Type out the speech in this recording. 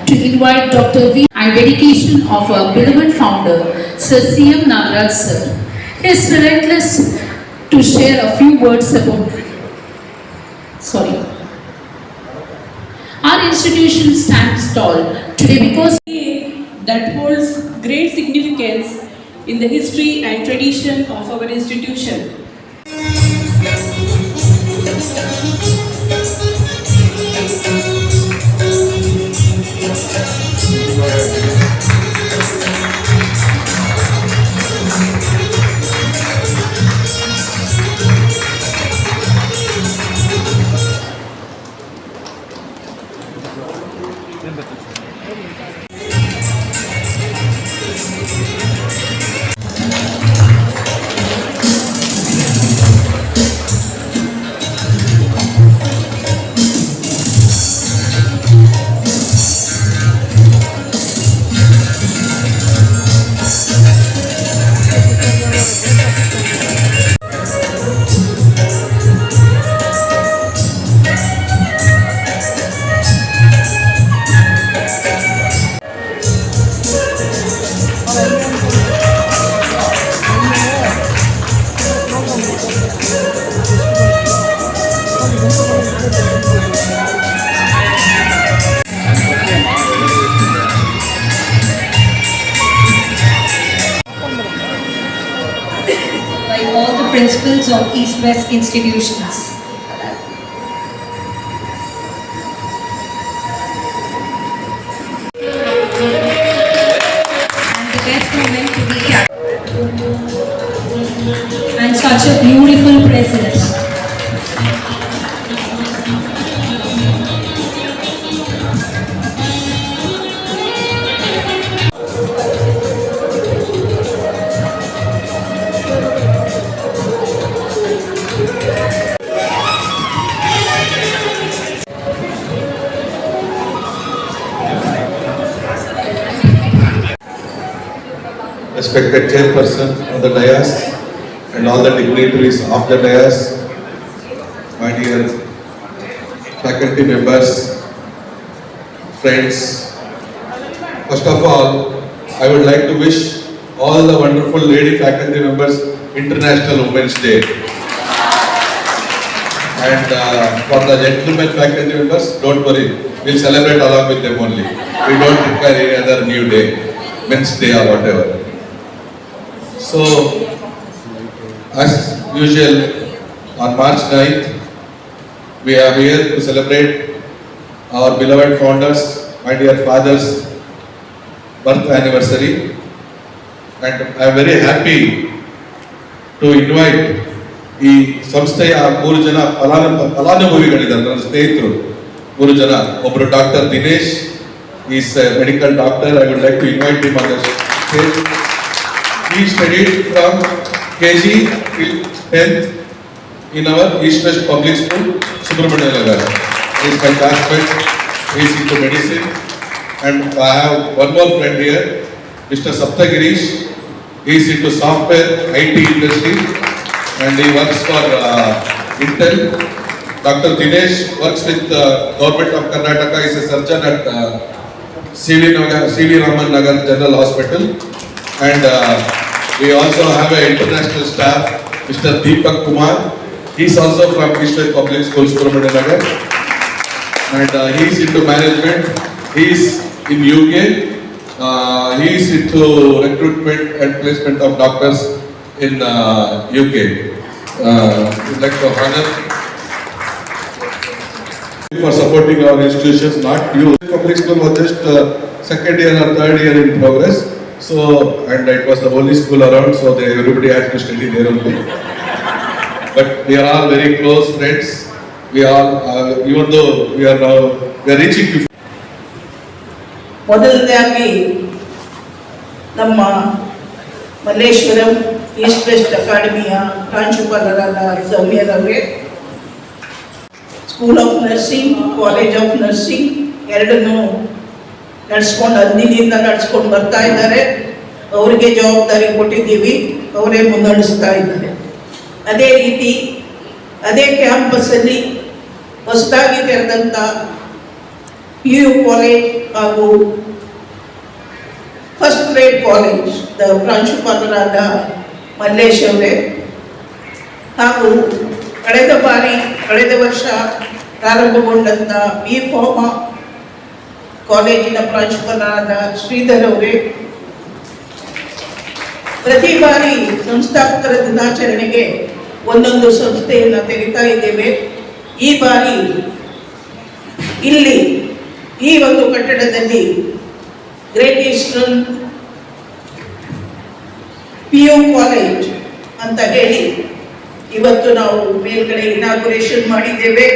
to invite Dr. V and dedication of our beloved founder, Sir C.M. Nagaraj sir. He is relentless to share a few words about our institution stands tall today because that holds great significance in the history and tradition of our institution. By all the principals of East-West institutions. And the best moment to be and such a beautiful presence. Respected chairperson of the dais and all the dignitaries of the dais, my dear faculty members, friends. First of all, I would like to wish all the wonderful lady faculty members International Women's Day. And for the gentlemen faculty members, don't worry, we'll celebrate along with them only. We don't require any other new day, Men's Day or whatever. So, as usual, on March 9th, we are here to celebrate our beloved founders, my dear father's birth anniversary. And I am very happy to invite ಈ ಸಂಸ್ಥೆಯ 3 ಜನ ಫಲಾನುಭವಿಗಳಿದ್ದಾರೆ, ನನ್ನ ಸ್ನೇಹಿತರು 3 ಜನ. ಒಬ್ಬರು doctor Dinesh, is medical doctor. I would like to invite him on the stage. He studied from KG till 10th in our East-West Public School, Subramania Nagar. He is my classmate. He is into medicine. And I have one more friend here, Mr. Saptagirish. He is into software, IT industry, and he works for Intel. Dr. Dinesh works with Government of Karnataka. He is a surgeon at CV Raman Nagar General Hospital. And we also have an international staff, Mr. Deepak Kumar. He is also from East-West Public School, Subramania Nagar. And he is into management. He is in UK. He is into recruitment and placement of doctors in UK. We'd like to honor for supporting our institutions, not you. Public school was just second year or third year in progress. So, and it was the only school around, so everybody had to study there only. But we are all very close friends. We all, even though we are reaching 50. ಮೊದಲನೇದಾಗಿ ನಮ್ಮ Malleshwaram east west ಅಕಾಡೆಮಿಯ ಪ್ರಾಂಶುಪಾಲರಾದ ಸೌಮ್ಯರವರೇ, school of nursing, college of nursing ಎರಡನ್ನೂ ನಡೆಸ್ಕೊಂಡು ಅಂದಿನಿಂದ ನಡೆಸ್ಕೊಂಡು ಬರ್ತಾ ಇದ್ದಾರೆ. ಅವರಿಗೆ ಜವಾಬ್ದಾರಿ ಕೊಟ್ಟಿದ್ದೀವಿ, ಅವರೇ ಮುನ್ನಡೆಸ್ತಾ ಇದ್ದಾರೆ. ಅದೇ ರೀತಿ ಅದೇ ಕ್ಯಾಂಪಸ್ಸಲ್ಲಿ ಹೊಸದಾಗಿ ತೆರೆದಂಥ PU ಕಾಲೇಜ್ ಹಾಗೂ ಫಸ್ಟ್ ಗ್ರೇಡ್ ಕಾಲೇಜ್ ಪ್ರಾಂಶುಪಾಲರಾದ ಮಲ್ಲೇಶ್ ಅವರೇ, ಹಾಗೂ ಕಳೆದ ವರ್ಷ ಪ್ರಾರಂಭಗೊಂಡಂಥ ಬಿ ಫಾರ್ಮಾ ಕಾಲೇಜಿನ ಪ್ರಾಂಶುಪಾಲರಾದ ಶ್ರೀಧರ್ ಅವರೇ, ಪ್ರತಿ ಬಾರಿ ಸಂಸ್ಥಾಪಕರ ದಿನಾಚರಣೆಗೆ ಒಂದೊಂದು ಸಂಸ್ಥೆಯನ್ನು ತೆಗಿತಾ ಇದ್ದೇವೆ. ಈ ಬಾರಿ ಇಲ್ಲಿ ಈ ಒಂದು ಕಟ್ಟಡದಲ್ಲಿ ಗ್ರೇಟ್ ಈಸ್ಟರ್ನ್ PU ಕಾಲೇಜ್ ಅಂತ ಹೇಳಿ ಇವತ್ತು ನಾವು ಮೇಲ್ಗಡೆ ಇನಾಗ್ಯುರೇಷನ್ ಮಾಡಿದ್ದೇವೆ.